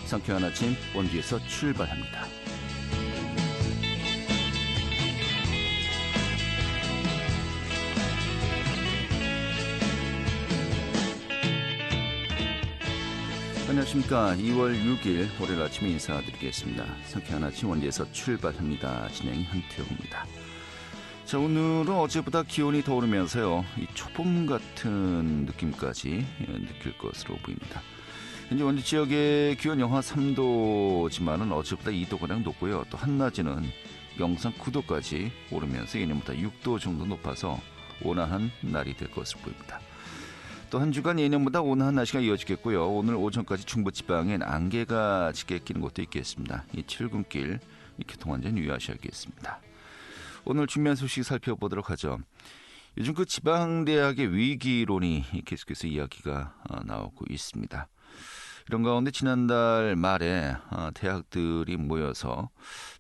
상쾌한 아침 원주에서 출발합니다. 안녕하십니까. 2월 6일 월요일 아침에 인사드리겠습니다. 상쾌한 아침 원주에서 출발합니다. 진행 한태호입니다. 자, 오늘은 어제보다 기온이 더 오르면서요, 이 초봄 같은 느낌까지 느낄 것으로 보입니다. 현재 원주 지역의 기온 영하 3도지만은 어제보다 2도가량 높고요. 또 한낮에는 영상 9도까지 오르면서 예년보다 6도 정도 높아서 온화한 날이 될 것으로 보입니다. 또 한 주간 예년보다 온화한 날씨가 이어지겠고요. 오늘 오전까지 중부지방엔 안개가 짙게 끼는 곳도 있겠습니다. 이 출근길 교통안전 유의하셔야겠습니다. 오늘 준비한 소식 살펴보도록 하죠. 요즘 그 지방대학의 위기론이 계속해서 이야기가 나오고 있습니다. 이런 가운데 지난달 말에 대학들이 모여서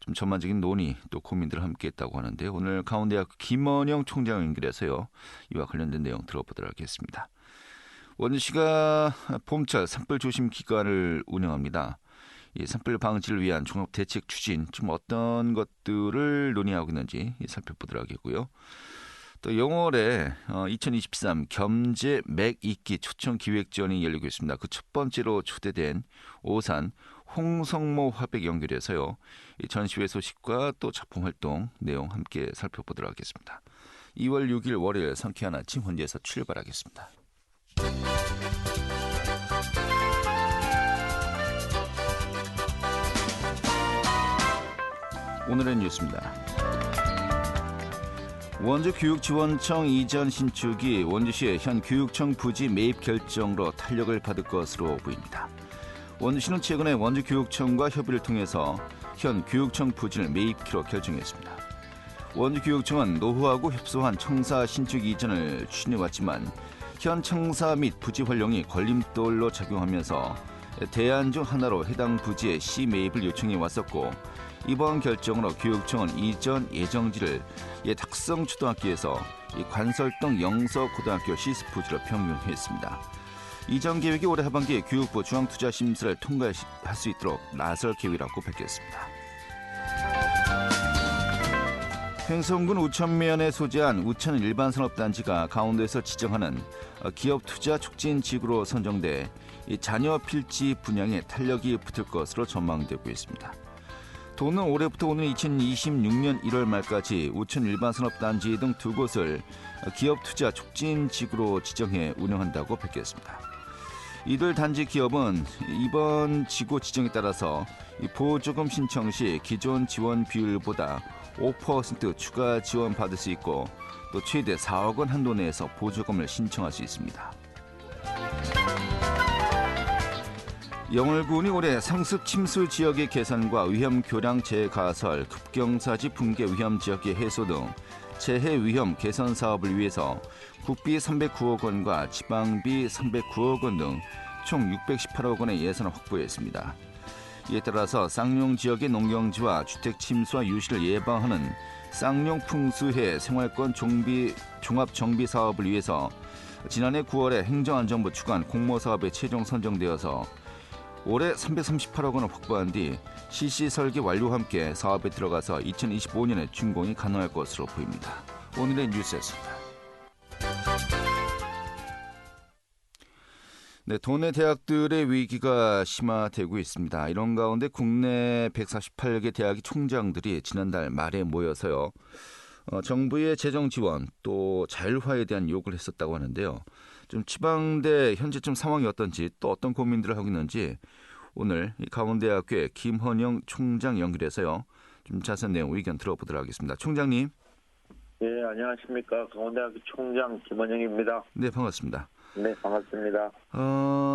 좀 전반적인 논의 또 고민들을 함께 했다고 하는데, 오늘 강원대학교 김원영 총장 연결해서요, 이와 관련된 내용 들어보도록 하겠습니다. 원주시가 봄철 산불 조심 기간을 운영합니다. 이 산불 방지를 위한 종합 대책 추진, 좀 어떤 것들을 논의하고 있는지 살펴보도록 하겠고요. 또 영월에 2023 겸재 맥잇기 초청 기획전이 열리고 있습니다. 그 첫 번째로 초대된 오산 홍성모 화백 연결해서요, 이 전시회 소식과 또 작품 활동 내용 함께 살펴보도록 하겠습니다. 2월 6일 월요일 상쾌한 아침 현지에서 출발하겠습니다. 오늘의 뉴스입니다. 원주교육지원청 이전 신축이 원주시의 현 교육청 부지 매입 결정으로 탄력을 받을 것으로 보입니다. 원주시는 최근에 원주교육청과 협의를 통해서 현 교육청 부지를 매입키로 결정했습니다. 원주교육청은 노후하고 협소한 청사 신축 이전을 추진해왔지만 현 청사 및 부지 활용이 걸림돌로 작용하면서 대안 중 하나로 해당 부지의 시 매입을 요청해 왔었고, 이번 결정으로 교육청은 이전 예정지를 옛 학성초등학교에서 관설동 영서고등학교 시스 부지로 변경했습니다. 이전 계획이 올해 하반기에 교육부 중앙투자심사를 통과할 수 있도록 나설 계획이라고 밝혔습니다. 횡성군 우천면에 소재한 우천 일반산업단지가 강원도에서 지정하는 기업투자 촉진지구로 선정돼 자녀 필지 분양에 탄력이 붙을 것으로 전망되고 있습니다. 도는 올해부터 오는 2026년 1월 말까지 우천 일반산업단지 등 두 곳을 기업투자 촉진지구로 지정해 운영한다고 밝혔습니다. 이들 단지 기업은 이번 지구 지정에 따라서 보조금 신청 시 기존 지원 비율보다 5% 추가 지원 받을 수 있고, 또 최대 4억 원 한도 내에서 보조금을 신청할 수 있습니다. 영월군이 올해 상습 침수 지역의 개선과 위험 교량 재가설, 급경사지 붕괴 위험 지역의 해소 등 재해 위험 개선 사업을 위해서 국비 309억 원과 지방비 309억 원 등 총 618억 원의 예산을 확보했습니다. 이에 따라서 쌍용 지역의 농경지와 주택 침수와 유실을 예방하는 쌍용 풍수해 생활권 종합 정비 사업을 위해서 지난해 9월에 행정안전부 주관 공모사업에 최종 선정되어서 올해 338억 원을 확보한 뒤 실시 설계 완료와 함께 사업에 들어가서 2025년에 준공이 가능할 것으로 보입니다. 오늘의 뉴스였습니다. 네, 도내 대학들의 위기가 심화되고 있습니다. 이런 가운데 국내 148개 대학의 총장들이 지난달 말에 모여서요, 정부의 재정 지원 또 자율화에 대한 요구를 했었다고 하는데요. 좀 지방대 현재점 상황이 어떤지, 또 어떤 고민들을 하고 있는지 오늘 강원대학교의 김헌영 총장 연결해서요, 좀 자세한 내용 의견 들어보도록 하겠습니다. 총장님. 네, 안녕하십니까. 강원대학교 총장 김헌영입니다. 네, 반갑습니다. 네, 반갑습니다.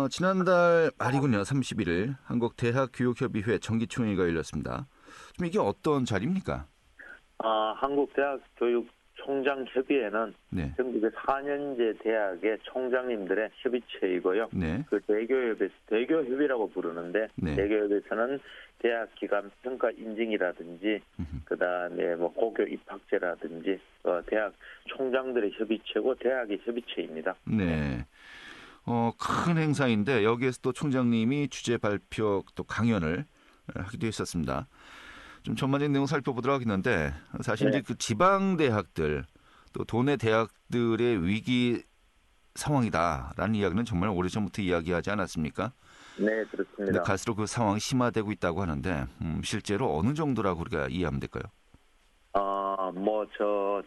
지난달 말이군요. 31일 한국대학교육협의회 정기총회가 열렸습니다. 좀 이게 어떤 자리입니까? 한국대학교육총장협의회는 네. 전국의 4년제 대학의 총장님들의 협의체이고요. 네. 그 대교협의라고 부르는데, 네. 대교협에서는 대학 기관 평가 인증이라든지, 그다음에 뭐 고교 입학제라든지, 대학 총장들의 협의체고 대학의 협의체입니다. 네. 큰 행사인데 여기에서 또 총장님이 주제 발표 또 강연을 하기도 했었습니다. 좀 전반적인 내용 살펴보도록 하겠는데 사실 네, 이제 그 지방 대학들 또 도내 대학들의 위기 상황이다라는 이야기는 정말 오래전부터 이야기하지 않았습니까? 네, 근데 그렇습니다. 갈수록 그 상황이 심화되고 있다고 하는데 실제로 어느 정도라고 우리가 이해하면 될까요?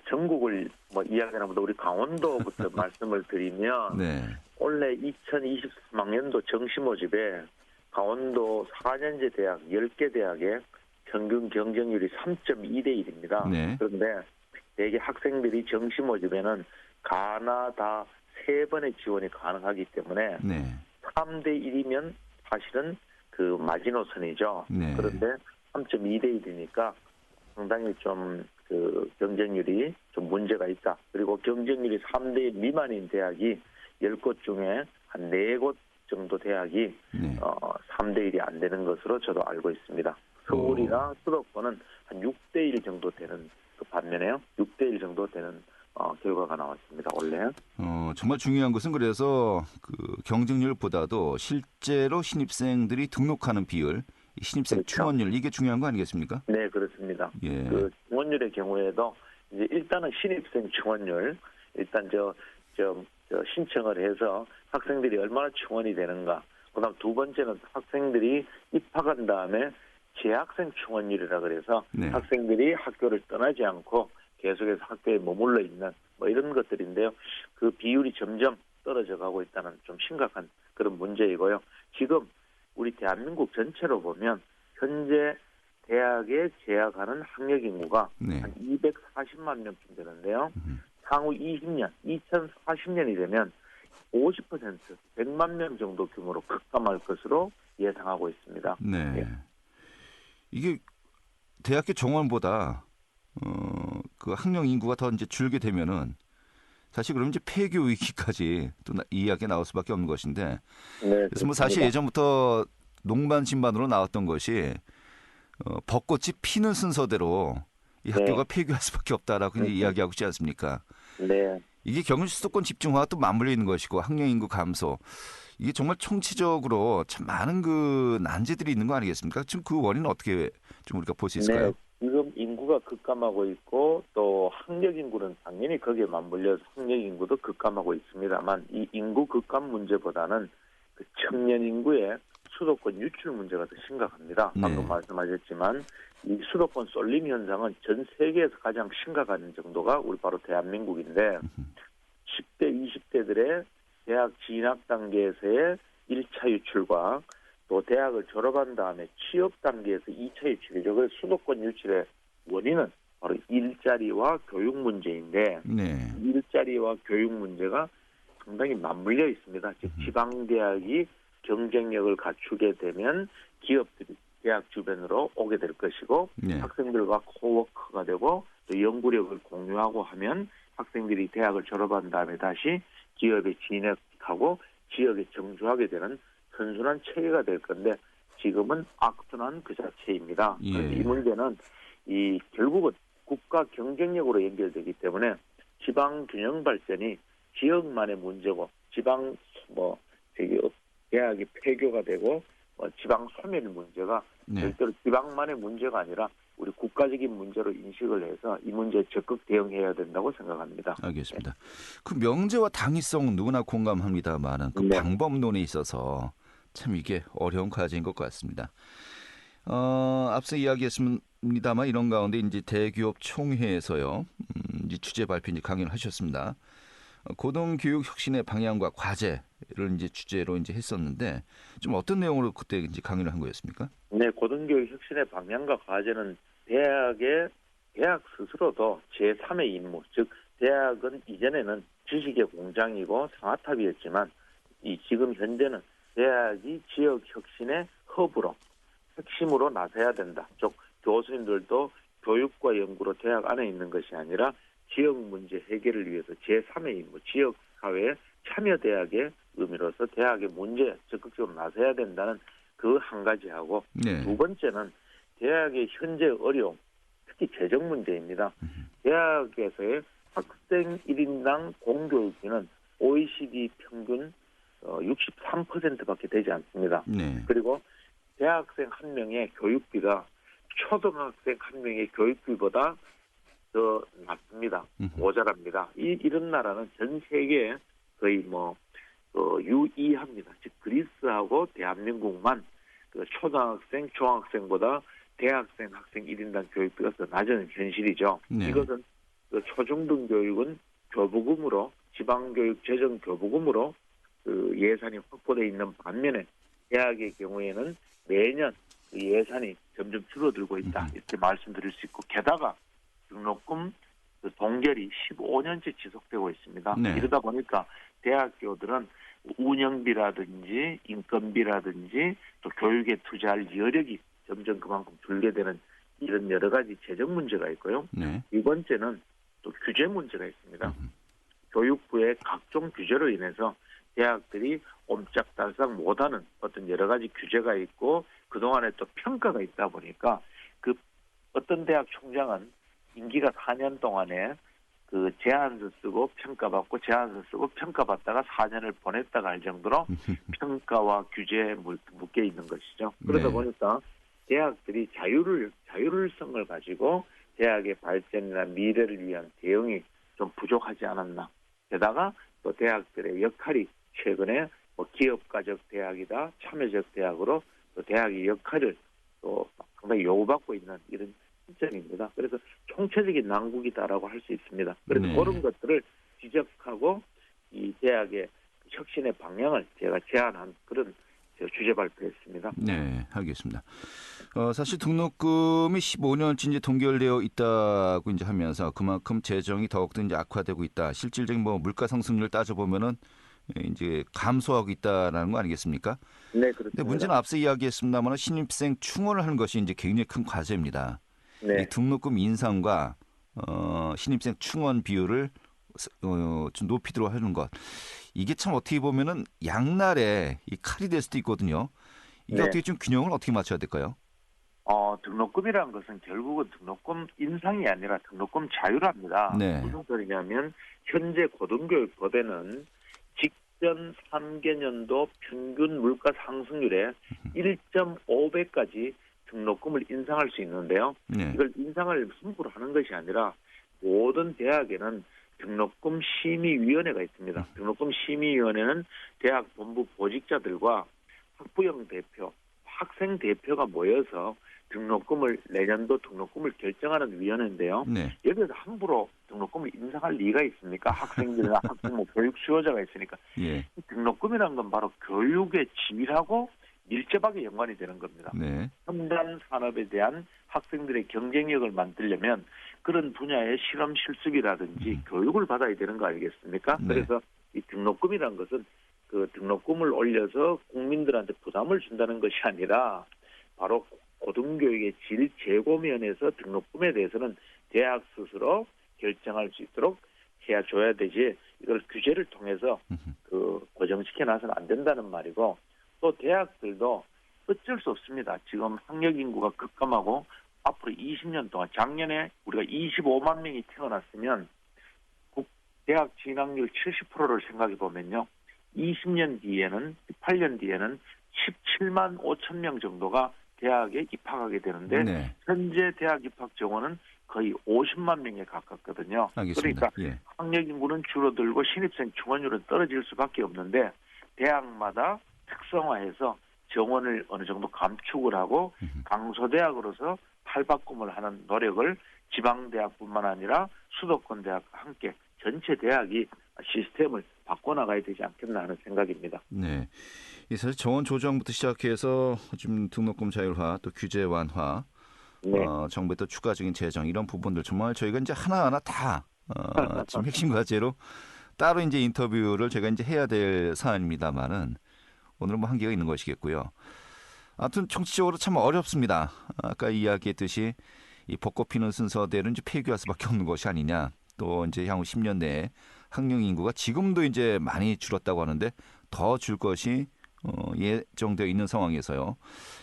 전국을 이야기하는 보다 우리 강원도부터 말씀을 드리면, 네, 올해 2023학년도 정시 모집에 강원도 4년제 대학 10개 대학의 평균 경쟁률이 3.2대 1입니다. 네, 그런데 대개 학생들이 정시 모집에는 가나 다 3번의 지원이 가능하기 때문에 네, 3대 1이면 사실은 그 마지노선이죠. 네, 그런데 3.2대 1이니까 상당히 좀 그 경쟁률이 좀 문제가 있다. 그리고 경쟁률이 3대 1 미만인 대학이 10곳 중에 한 4곳 정도 대학이 네. 3대 1이 안 되는 것으로 저도 알고 있습니다. 서울이나 수도권은 한 6대 1 정도 되는 그 반면에요. 6대 1 정도 되는 결과가 나왔습니다. 원래. 정말 중요한 것은 그래서 그 경쟁률보다도 실제로 신입생들이 등록하는 비율, 이 신입생 그렇죠. 충원율 이게 중요한 거 아니겠습니까? 네, 그렇습니다. 예, 그 증원율의 경우에도 이제 일단은 신입생 증원율, 일단 신청을 해서 학생들이 얼마나 충원이 되는가. 그다음 두 번째는 학생들이 입학한 다음에 재학생 충원율이라 그래서 네. 학생들이 학교를 떠나지 않고 계속해서 학교에 머물러 있는 이런 것들인데요. 그 비율이 점점 떨어져 가고 있다는 좀 심각한 그런 문제이고요. 지금 우리 대한민국 전체로 보면 현재 대학에 재학하는 학력 인구가 네. 한 240만 명쯤 되는데요. 향후 20년, 2040년이 되면 50%, 100만 명 정도 규모로 급감할 것으로 예상하고 있습니다. 네. 예. 이게 대학교 정원보다 그 학령 인구가 더 이제 줄게 되면은 사실 그럼 이제 폐교 위기까지 또 이야기가 나올 수밖에 없는 것인데 네, 그래서 뭐 사실 그렇습니다. 예전부터 농반진반으로 나왔던 것이 벚꽃이 피는 순서대로 이 학교가 네, 폐교할 수밖에 없다라고 이제 이야기하고 있지 않습니까? 네, 이게 경기 수도권 집중화와 또 맞물려 있는 것이고 학령 인구 감소 이게 정말 총체적으로 참 많은 그 난제들이 있는 거 아니겠습니까? 지금 그 원인은 어떻게 좀 우리가 볼 수 네. 있을까요? 지금 인구가 급감하고 있고 또 학력 인구는 당연히 거기에 맞물려서 학력 인구도 급감하고 있습니다만 이 인구 급감 문제보다는 그 청년 인구의 수도권 유출 문제가 더 심각합니다. 방금 네. 말씀하셨지만 이 수도권 쏠림 현상은 전 세계에서 가장 심각한 정도가 우리 바로 대한민국인데 10대, 20대들의 대학 진학 단계에서의 1차 유출과 또 대학을 졸업한 다음에 취업 단계에서 2차 유출이죠. 그래서 수도권 유출의 원인은 바로 일자리와 교육 문제인데 네. 일자리와 교육 문제가 상당히 맞물려 있습니다. 즉 지방대학이 경쟁력을 갖추게 되면 기업들이 대학 주변으로 오게 될 것이고 네. 학생들과 코워크가 되고 또 연구력을 공유하고 하면 학생들이 대학을 졸업한 다음에 다시 기업에 진학하고 지역에 정주하게 되는 선순환 체계가 될 건데 지금은 악순환 그 자체입니다. 예. 그래서 이 문제는 결국은 국가 경쟁력으로 연결되기 때문에 지방 균형 발전이 지역만의 문제고 지방 대학이 폐교가 되고 지방 소멸 문제가 네. 절대로 지방만의 문제가 아니라 우리 국가적인 문제로 인식을 해서 이 문제에 적극 대응해야 된다고 생각합니다. 알겠습니다. 그 명제와 당위성은 누구나 공감합니다만은 그 네. 방법론에 있어서 참 이게 어려운 과제인 것 같습니다. 앞서 이야기했습니다만 이런 가운데 이제 대기업 총회에서요, 이제 주제 발표 이제 강연을 하셨습니다. 고등교육 혁신의 방향과 과제를 이제 주제로 이제 했었는데 좀 어떤 내용으로 그때 이제 강연을 한 거였습니까? 네, 고등교육 혁신의 방향과 과제는 대학 스스로도 제3의 임무, 즉 대학은 이전에는 지식의 공장이고 상아탑이었지만 지금 현재는 대학이 지역 혁신의 허브로 핵심으로 나서야 된다. 즉 교수님들도 교육과 연구로 대학 안에 있는 것이 아니라 지역 문제 해결을 위해서 제3의 임무, 지역 사회의 참여 대학의 의미로서 대학의 문제에 적극적으로 나서야 된다는 그 한 가지하고 네. 두 번째는 대학의 현재 어려움, 특히 재정 문제입니다. 대학에서의 학생 1인당 공교육비는 OECD 평균 63%밖에 되지 않습니다. 네. 그리고 대학생 한 명의 교육비가 초등학생 한 명의 교육비보다 더 낮습니다. 모자랍니다. 이런 나라는 전 세계에 거의 유의합니다. 즉 그리스하고 대한민국만 그 초등학생, 중학생보다 대학생 학생 1인당 교육비가 더 낮은 현실이죠. 네. 이것은 그 초중등 교육은 교부금으로 지방교육 재정 교부금으로 그 예산이 확보되어 있는 반면에 대학의 경우에는 매년 그 예산이 점점 줄어들고 있다 이렇게 말씀드릴 수 있고 게다가 등록금 그 동결이 15년째 지속되고 있습니다. 네. 이러다 보니까 대학교들은 운영비라든지 인건비라든지 또 교육에 투자할 여력이 점점 그만큼 줄게 되는 이런 여러 가지 재정 문제가 있고요. 네. 두 번째는 또 규제 문제가 있습니다. 교육부의 각종 규제로 인해서 대학들이 옴짝달싹 못하는 어떤 여러 가지 규제가 있고 그동안에 또 평가가 있다 보니까 그 어떤 대학 총장은 임기가 4년 동안에 그 제안서 쓰고 평가받고 제안서 쓰고 평가받다가 4년을 보냈다가 할 정도로 평가와 규제에 묶여 있는 것이죠. 그러다 네. 보니까 대학들이 자율성을 가지고 대학의 발전이나 미래를 위한 대응이 좀 부족하지 않았나. 게다가 또 대학들의 역할이 최근에 기업가적 대학이다, 참여적 대학으로 또 대학의 역할을 또 상당히 요구받고 있는 이런 시점입니다. 그래서 총체적인 난국이다라고 할 수 있습니다. 그래서 네. 그런 것들을 지적하고 이 대학의 혁신의 방향을 제가 제안한 그런 주제 발표했습니다. 네, 알겠습니다. 사실 등록금이 15년째 이제 동결되어 있다고 이제 하면서 그만큼 재정이 더욱더 이제 악화되고 있다. 실질적인 물가 상승률을 따져보면은 이제 감소하고 있다라는 거 아니겠습니까? 네, 그렇습니다. 근데 문제는 앞서 이야기했습니다만 신입생 충원을 하는 것이 이제 굉장히 큰 과제입니다. 네. 이 등록금 인상과 신입생 충원 비율을 좀 높이도록 하는 것. 이게 참 어떻게 보면은 양날에 이 칼이 될 수도 있거든요. 이게 네. 어떻게 좀 균형을 어떻게 맞춰야 될까요? 등록금이라는 것은 결국은 등록금 인상이 아니라 등록금 자율화입니다. 네. 무슨 소리냐면 현재 고등교육법에는 직전 3개년도 평균 물가 상승률의 1.5배까지 등록금을 인상할 수 있는데요. 네. 이걸 인상을 함부로 하는 것이 아니라 모든 대학에는 등록금 심의위원회가 있습니다. 등록금 심의위원회는 대학 본부 보직자들과 학부형 대표, 학생 대표가 모여서 등록금을 내년도 등록금을 결정하는 위원회인데요. 네. 여기서 함부로 등록금을 인상할 리가 있습니까? 학생들이나 학부모 교육 수요자가 있으니까. 예. 등록금이라는 건 바로 교육의 질하고 밀접하게 연관이 되는 겁니다. 네. 첨단 산업에 대한 학생들의 경쟁력을 만들려면 그런 분야의 실험 실습이라든지 교육을 받아야 되는 거 아니겠습니까? 네. 그래서 이 등록금이라는 것은 그 등록금을 올려서 국민들한테 부담을 준다는 것이 아니라 바로 고등교육의 질 제고 면에서 등록금에 대해서는 대학 스스로 결정할 수 있도록 해줘야 되지 이걸 규제를 통해서 고정시켜 놔서는 안 된다는 말이고 또 대학들도 어쩔 수 없습니다. 지금 학력 인구가 급감하고 앞으로 20년 동안 작년에 우리가 25만 명이 태어났으면 대학 진학률 70%를 생각해 보면요. 20년 뒤에는 18년 뒤에는 17만 5천 명 정도가 대학에 입학하게 되는데 네. 현재 대학 입학 정원은 거의 50만 명에 가깝거든요. 알겠습니다. 그러니까 예. 학력 인구는 줄어들고 신입생 충원율은 떨어질 수밖에 없는데 대학마다 특성화해서 정원을 어느 정도 감축을 하고 강소대학으로서 탈바꿈을 하는 노력을 지방대학뿐만 아니라 수도권 대학과 함께 전체 대학이 시스템을 바꿔나가야 되지 않겠나 하는 생각입니다. 네. 사실 정원 조정부터 시작해서 지금 등록금 자율화 또 규제 완화 네. 정부의 또 추가적인 재정 이런 부분들 정말 저희가 이제 하나하나 다 지금 핵심 과제로 따로 이제 인터뷰를 제가 이제 해야 될 사안입니다만은 오늘은 뭐 한계가 있는 것이겠고요. 아무튼 정치적으로 참 어렵습니다. 아까 이야기했듯이 이 벚꽃 피는 순서대로 이제 폐기할 수밖에 없는 것이 아니냐. 또 이제 향후 10년 내에 학령 인구가 지금도 이제 많이 줄었다고 하는데 더 줄 것이 예정되어 있는 상황에서요.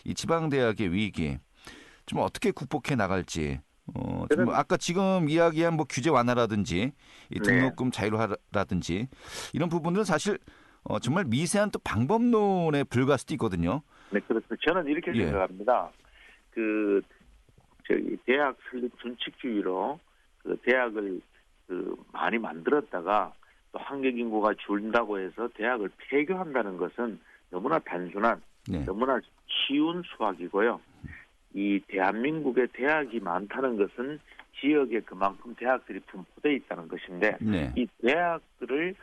이 지방 대학의 위기 좀 어떻게 극복해 나갈지. 좀 아까 지금 이야기한 뭐 규제 완화라든지 이 등록금 자율화라든지 이런 부분들은 사실 정말 미세한 또 방법론에 불과할 수도 있거든요. 네, 그렇죠. 저는 이렇게 예. 생각합니다. 저기 대학 설립 준칙주의로 대학을 많이 만들었다가 또 한국 인구가 줄다고 해서 대학을 폐교한다는 것은 너무나 단순한, 네. 너무나 쉬운 수학이고요. 이 대한민국에 대학이 많다는 것은 지역에 그만큼 대학들이 분포되어 있다는 것인데 네. 이 대학들을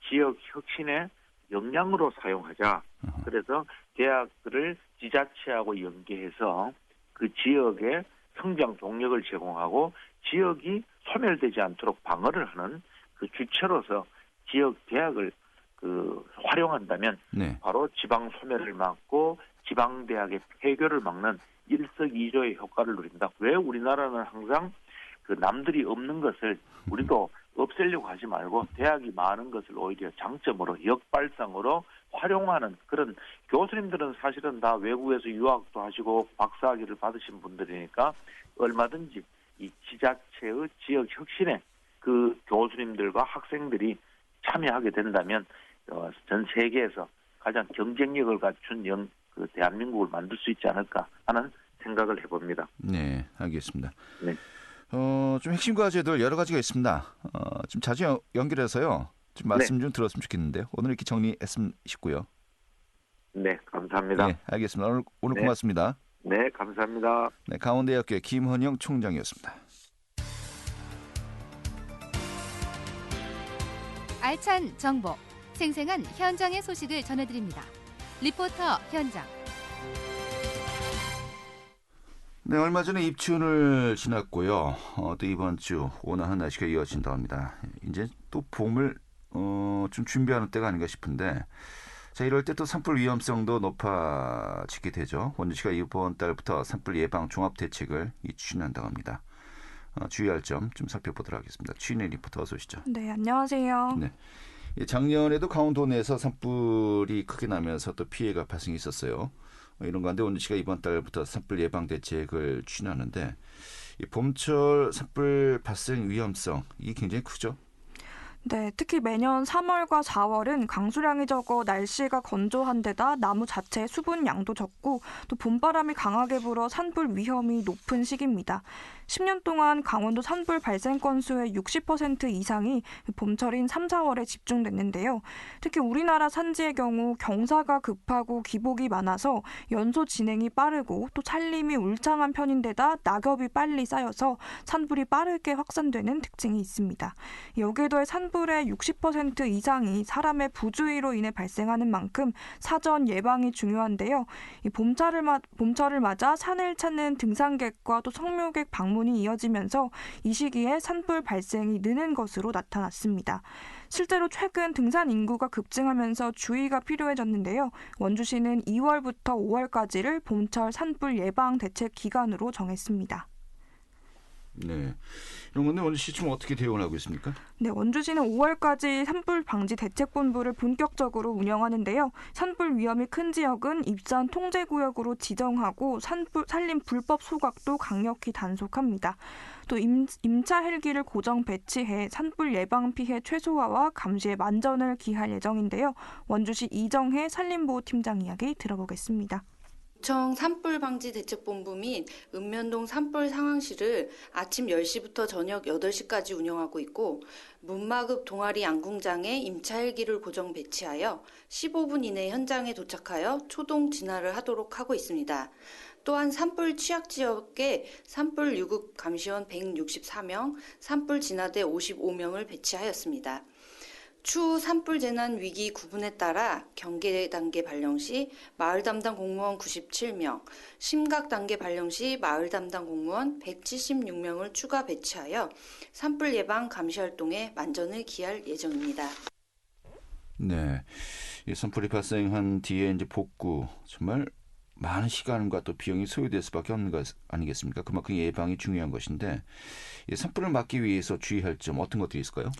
지역 혁신의 역량으로 사용하자. 그래서 대학들을 지자체하고 연계해서 그 지역에 성장 동력을 제공하고 지역이 소멸되지 않도록 방어를 하는 그 주체로서 지역 대학을 활용한다면 네. 바로 지방 소멸을 막고 지방 대학의 폐교를 막는 일석이조의 효과를 누린다. 왜 우리나라는 항상 남들이 없는 것을 우리도 없애려고 하지 말고 대학이 많은 것을 오히려 장점으로 역발상으로 활용하는 그런, 교수님들은 사실은 다 외국에서 유학도 하시고 박사학위를 받으신 분들이니까 얼마든지 이 지자체의 지역 혁신에 그 교수님들과 학생들이 참여하게 된다면 전 세계에서 가장 경쟁력을 갖춘 대한민국을 만들 수 있지 않을까 하는 생각을 해봅니다. 네, 알겠습니다. 네. 좀 핵심 과제들 여러 가지가 있습니다. 좀 자주 연결해서요. 좀 말씀 좀 들었으면 좋겠는데요. 오늘 이렇게 정리했으면 싶고요. 네, 감사합니다. 네, 알겠습니다. 오늘 네. 고맙습니다. 네, 감사합니다. 네, 강원대학교의 김헌영 총장이었습니다. 알찬 정보, 생생한 현장의 소식을 전해드립니다. 리포터 현장. 네, 얼마 전에 입춘을 지났고요. 또 이번 주 온화한 날씨가 이어진다고 합니다. 이제 또 봄을 좀 준비하는 때가 아닌가 싶은데, 자, 이럴 때 또 산불 위험성도 높아지게 되죠. 원주시가 이번 달부터 산불 예방 종합 대책을 추진한다고 합니다. 주의할 점 좀 살펴보도록 하겠습니다. 최인혜 리포터 어서 오시죠. 네, 안녕하세요. 네. 작년에도 강원도 내에서 산불이 크게 나면서 또 피해가 발생했었어요. 이런 가운데 원주시가 이번 달부터 산불 예방 대책을 추진하는데, 이 봄철 산불 발생 위험성 이게 굉장히 크죠. 네, 특히 매년 3월과 4월은 강수량이 적어 날씨가 건조한 데다 나무 자체의 수분 양도 적고 또 봄바람이 강하게 불어 산불 위험이 높은 시기입니다. 10년 동안 강원도 산불 발생 건수의 60% 이상이 봄철인 3, 4월에 집중됐는데요. 특히 우리나라 산지의 경우 경사가 급하고 기복이 많아서 연소 진행이 빠르고 또 산림이 울창한 편인데다 낙엽이 빨리 쌓여서 산불이 빠르게 확산되는 특징이 있습니다. 여기에 더해 산불의 60% 이상이 사람의 부주의로 인해 발생하는 만큼 사전 예방이 중요한데요. 이 봄철을 맞아 산을 찾는 등산객과 또 성묘객 방문이 이어지면서 이 시기에 산불 발생이 느는 것으로 나타났습니다. 실제로 최근 등산 인구가 급증하면서 주의가 필요해졌는데요. 원주시는 2월부터 5월까지를 봄철 산불 예방 대책 기간으로 정했습니다. 네. 이런 건데 원주시 지금 어떻게 대응을 하고 있습니까? 네, 원주시는 5월까지 산불 방지 대책본부를 본격적으로 운영하는데요. 산불 위험이 큰 지역은 입산 통제구역으로 지정하고 산림 불법 소각도 강력히 단속합니다. 또 임차 헬기를 고정 배치해 산불 예방 피해 최소화와 감시에 만전을 기할 예정인데요. 원주시 이정혜 산림보호팀장 이야기 들어보겠습니다. 구청 산불방지대책본부 및 읍면동 산불 상황실을 아침 10시부터 저녁 8시까지 운영하고 있고 문마급 동아리 양궁장에 임차 헬기를 고정 배치하여 15분 이내 현장에 도착하여 초동 진화를 하도록 하고 있습니다. 또한 산불 취약 지역에 산불 유급 감시원 164명, 산불 진화대 55명을 배치하였습니다. 추후 산불 재난 위기 구분에 따라 경계 단계 발령 시 마을 담당 공무원 97명, 심각 단계 발령 시 마을 담당 공무원 176명을 추가 배치하여 산불 예방 감시 활동에 만전을 기할 예정입니다. 네, 이 산불이 발생한 뒤에 이제 복구 정말 많은 시간과 또 비용이 소요될 수밖에 없는 것 아니겠습니까? 그만큼 예방이 중요한 것인데, 이 산불을 막기 위해서 주의할 점 어떤 것들이 있을까요?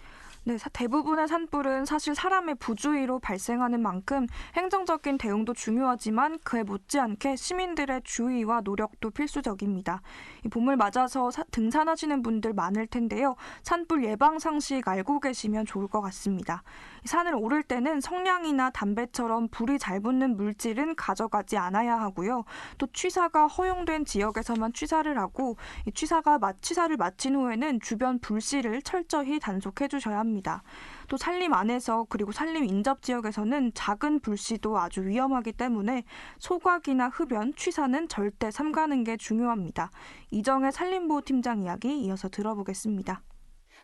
네, 대부분의 산불은 사실 사람의 부주의로 발생하는 만큼 행정적인 대응도 중요하지만 그에 못지않게 시민들의 주의와 노력도 필수적입니다. 이 봄을 맞아서 등산하시는 분들 많을 텐데요. 산불 예방 상식 알고 계시면 좋을 것 같습니다. 산을 오를 때는 성냥이나 담배처럼 불이 잘 붙는 물질은 가져가지 않아야 하고요. 또 취사가 허용된 지역에서만 취사를 하고 이 취사를 마친 후에는 주변 불씨를 철저히 단속해 주셔야 합니다. 또 산림 안에서 그리고 산림 인접 지역에서는 작은 불씨도 아주 위험하기 때문에 소각이나 흡연, 취사는 절대 삼가는 게 중요합니다. 이정혜 산림보호팀장 이야기 이어서 들어보겠습니다.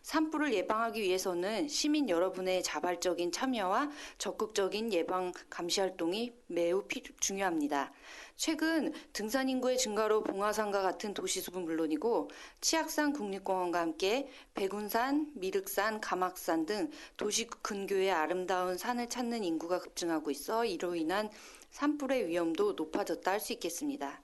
산불을 예방하기 위해서는 시민 여러분의 자발적인 참여와 적극적인 예방 감시 활동이 매우 중요합니다. 최근 등산 인구의 증가로 봉화산과 같은 도시숲은 물론이고 치악산 국립공원과 함께 백운산, 미륵산, 가막산 등 도시 근교의 아름다운 산을 찾는 인구가 급증하고 있어 이로 인한 산불의 위험도 높아졌다 할 수 있겠습니다.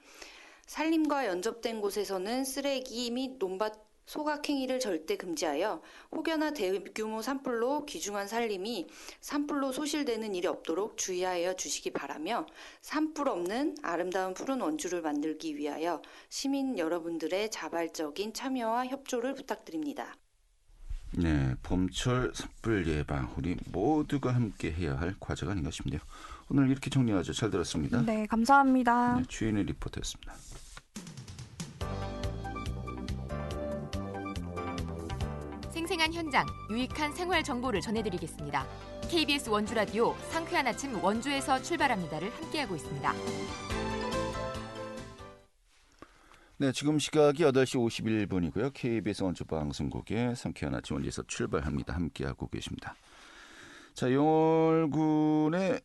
산림과 연접된 곳에서는 쓰레기 및 논밭 소각 행위를 절대 금지하여 혹여나 대규모 산불로 귀중한 산림이 산불로 소실되는 일이 없도록 주의하여 주시기 바라며 산불 없는 아름다운 푸른 원주를 만들기 위하여 시민 여러분들의 자발적인 참여와 협조를 부탁드립니다. 네, 봄철 산불 예방 우리 모두가 함께 해야 할 과제가 아닌가 싶네요. 오늘 이렇게 정리하죠. 잘 들었습니다. 네, 감사합니다. 네, 주인의 리포터였습니다. 생생한 현장, 유익한 생활 정보를 전해드리겠습니다. KBS 원주 라디오 상쾌한 아침 원주에서 출발합니다를 함께하고 있습니다. 네, 지금 시각이 8시 51분이고요. KBS 원주 방송국의 상쾌한 아침 원주에서 출발합니다. 함께하고 계십니다. 자, 영월군의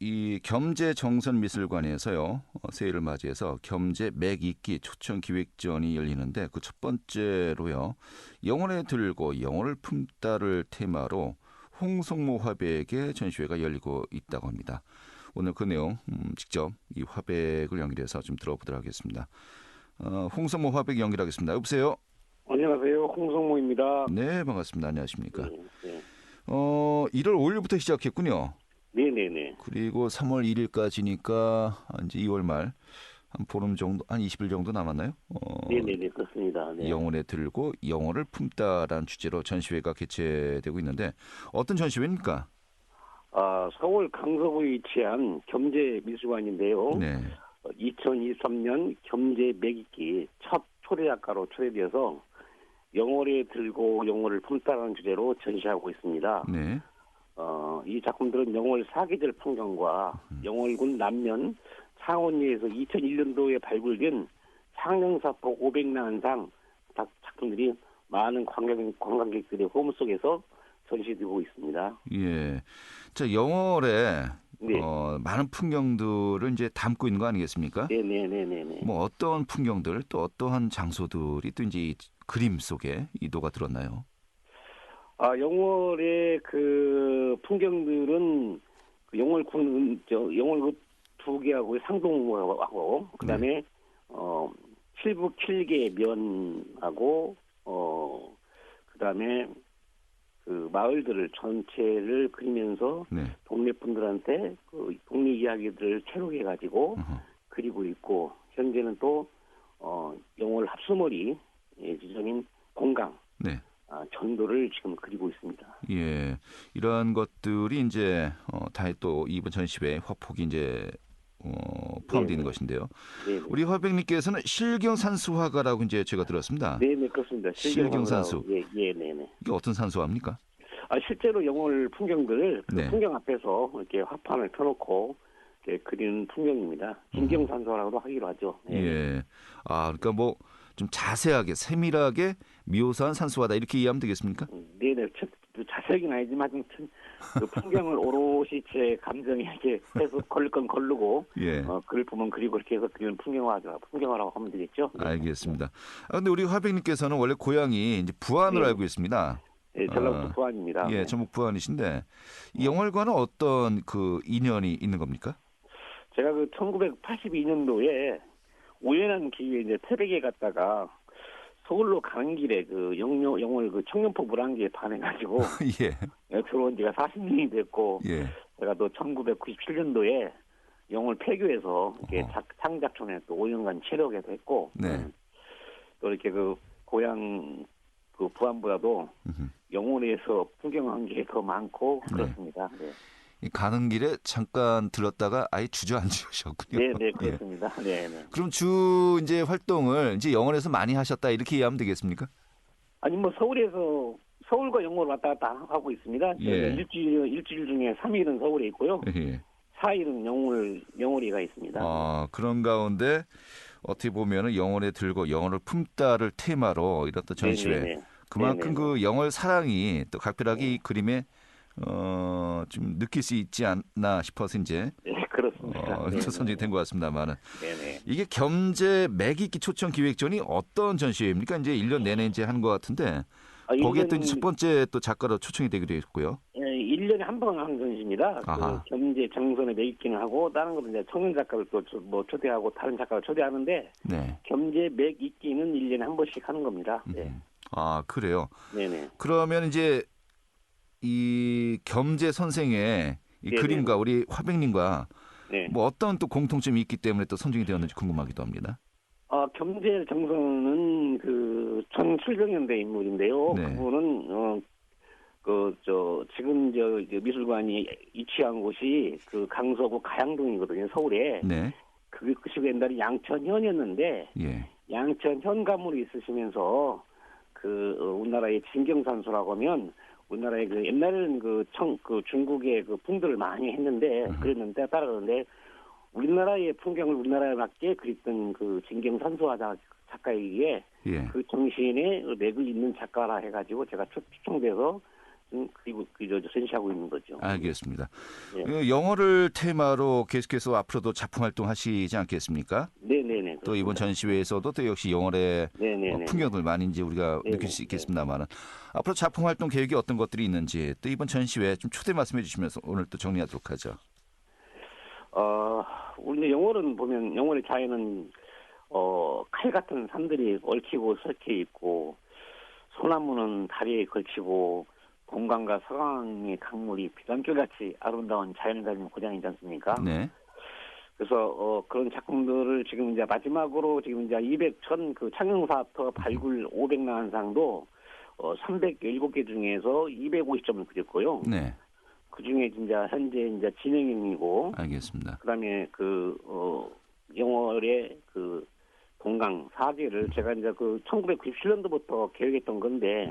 이 겸재정선미술관에서요. 새해를 맞이해서 겸재 맥잇기 초청기획전이 열리는데 그 첫 번째로요. 영월에 들고 영월을 품다를 테마로 홍성모 화백의 전시회가 열리고 있다고 합니다. 오늘 그 내용 직접 이 화백을 연결해서 좀 들어보도록 하겠습니다. 홍성모 화백 연결하겠습니다. 여보세요? 안녕하세요. 홍성모입니다. 네, 반갑습니다. 안녕하십니까? 네. 1월 5일부터 시작했군요. 네네네. 그리고 3월 1일까지니까 이제 2월 말 한 보름 정도, 한 20일 정도 남았나요? 네네네, 그렇습니다. 네. 영월에 들고 영월을 품다라는 주제로 전시회가 개최되고 있는데 어떤 전시회입니까? 서울 강서구에 위치한 겸재미술관인데요. 네. 2023년 겸재 맥잇기 첫 초대작가로 초대되어서 영월에 들고 영월을 품다라는 주제로 전시하고 있습니다. 네. 이 작품들은 영월 사계절 풍경과 영월군 남면 창원리에서 2001년도에 발굴된 상령사포 500난상 작품들이 많은 관광객들의 호흡 속에서 전시되고 있습니다. 예. 자, 영월에 네. 많은 풍경들을 이제 담고 있는 거 아니겠습니까? 네네네네. 뭐 어떤 풍경들 또 어떠한 장소들이 또 이제 이 그림 속에 이도가 들었나요? 영월의 그 풍경들은 영월군 영월군 두 개하고 상동하고 그다음에 칠북 7개 면하고 그다음에 그 마을들을 전체를 그리면서 네. 동네 분들한테 그 동네 이야기들을 채록해 가지고 그리고 있고 현재는 또 영월 합수머리 지점인 공강 네. 전도를 지금 그리고 있습니다. 예, 이러한 것들이 이제 다 또 이번 전시회에 화폭이 이제 포함되어 있는 것인데요. 네네. 우리 화백님께서는 실경산수화가라고 이제 제가 들었습니다. 네네 그렇습니다. 실경산수. 예, 네네. 이게 어떤 산수화입니까? 실제로 영월 풍경들을 그 네. 풍경 앞에서 이렇게 화판을 펴놓고 이렇게 그리는 풍경입니다. 진경산수화라고도 하기로 하죠. 네. 예, 그러니까 뭐 좀 자세하게 세밀하게 묘사한 산수화다 이렇게 이해하면 되겠습니까? 네네. 자세하게는 아니지만 그 풍경을 오롯이 제 감정에 이렇게 해서 걸릴 건 걸르고 예. 그릴 부분 그리고 이렇게 해서 그리는 풍경화라고 하면 되겠죠. 네. 알겠습니다. 근데 우리 화백님께서는 원래 고향이 이제 부안으로 네. 알고 있습니다. 네, 전라북도 부안입니다. 예, 네. 전북 부안이신데 이 영월과는 어떤 그 인연이 있는 겁니까? 제가 그 1982년도에 우연한 기회에 이제 태백에 갔다가 서울로 가는 길에 그 영월 그 청년포 물안개에 반해가지고 예. 들어온 지가 40년이 됐고 예. 제가 또 1997년도에 영월 폐교에서 이렇게 창작촌에 또 5년간 체력에도 했고 네. 또 이렇게 그 고향 그 부안보다도 음흠. 영월에서 풍경한 게 더 많고 네. 그렇습니다. 네. 이 가는 길에 잠깐 들렀다가 아예 주저앉으셨군요. 네, 네, 예. 그렇습니다. 네, 네. 그럼 주 이제 활동을 이제 영월에서 많이 하셨다 이렇게 이해하면 되겠습니까? 아니 뭐 서울과 영월 왔다 갔다 하고 있습니다. 예. 일주일 중에 3일은 서울에 있고요. 예. 4일은 영월이가 있습니다. 아, 그런 가운데 어떻게 보면은 영월에 들고 영월을 품다를 테마로 이런 또 전시회. 네네네. 그만큼 네네네. 그 영월 사랑이 또 각별하게 이 그림에 좀 느낄 수 있지 않나 싶어서 이제 네, 그렇습니다. 네네. 선정이 된 것 같습니다만은 네네. 이게 겸재 매기기 초청 기획전이 어떤 전시회입니까? 이제 1년 내내 이제 하는 것 같은데 거기에 또 첫 번째 또 작가로 초청이 되기도 했고요. 1년에 한 번 하는 전시입니다. 아하. 그 겸재 정선에 매기기는 하고 다른 것은 이제 청년 작가를 또 뭐 초대하고 다른 작가를 초대하는데 네. 겸재 매기기는 1년에 한 번씩 하는 겁니다. 네. 아, 그래요. 네네. 그러면 이제 이 겸재 선생의 이 네네. 그림과 우리 화백님과 네. 뭐 어떤 또 공통점이 있기 때문에 또 선정이 되었는지 궁금하기도 합니다. 겸재 정선은 그 1700년대 인물인데요. 네. 그분은 지금 미술관이 위치한 곳이 그 강서구 가양동이거든요. 서울에. 네. 그 시골 옛날에 양천현이었는데 예. 양천현 가물이 있으시면서 우리나라의 진경산소라고 하면 우리나라의 그 옛날에는 그 중국의 그 풍들을 많이 했는데 그랬는데 따라가는데 우리나라의 풍경을 우리나라에 맞게 그렸던 그 진경산소 작가이기에 예. 그 정신에 맥을 잇는 작가라 해가지고 제가 추천돼서 그리고 전시하고 있는 거죠. 알겠습니다. 예. 그 영어를 테마로 계속해서 앞으로도 작품 활동하시지 않겠습니까? 네네네. 또 이번 전시회에서도 또 역시 영월의 네네네. 풍경들 많이 이제 우리가 네네. 느낄 수 있겠습니다만은 앞으로 작품 활동 계획이 어떤 것들이 있는지 또 이번 전시회 좀 초대 말씀해 주시면서 오늘 또 정리하도록 하죠. 우리 영월은 보면 영월의 자연은 칼 같은 산들이 얽히고 설켜 있고 소나무는 다리에 걸치고 동강과 서강의 강물이 비단결같이 아름다운 자연을 가진 고장이지 않습니까? 네. 그래서 그런 작품들을 지금 이제 마지막으로 지금 이제 200천 그 창영사부터 발굴 500난상도 317개 중에서 250점을 그렸고요. 네. 그 중에 진짜 현재 이제 진행형이고, 알겠습니다. 그다음에 영월의 그 동강 4개를 제가 이제 1997년도부터 계획했던 건데.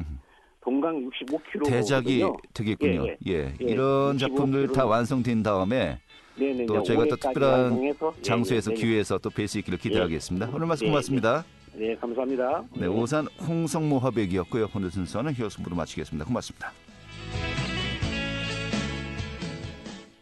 동강 65km 대작이 되겠군요. 예. 이런 작품들 다 완성된 다음에 네네, 또 저희가 또 특별한 완성해서, 장소에서 네네. 기회에서 또 뵐 수 있기를 기대하겠습니다. 오늘 말씀 고맙습니다. 네, 감사합니다. 네, 오산 홍성모 화백이었고요. 오늘 순서는 히어스무로 마치겠습니다. 고맙습니다.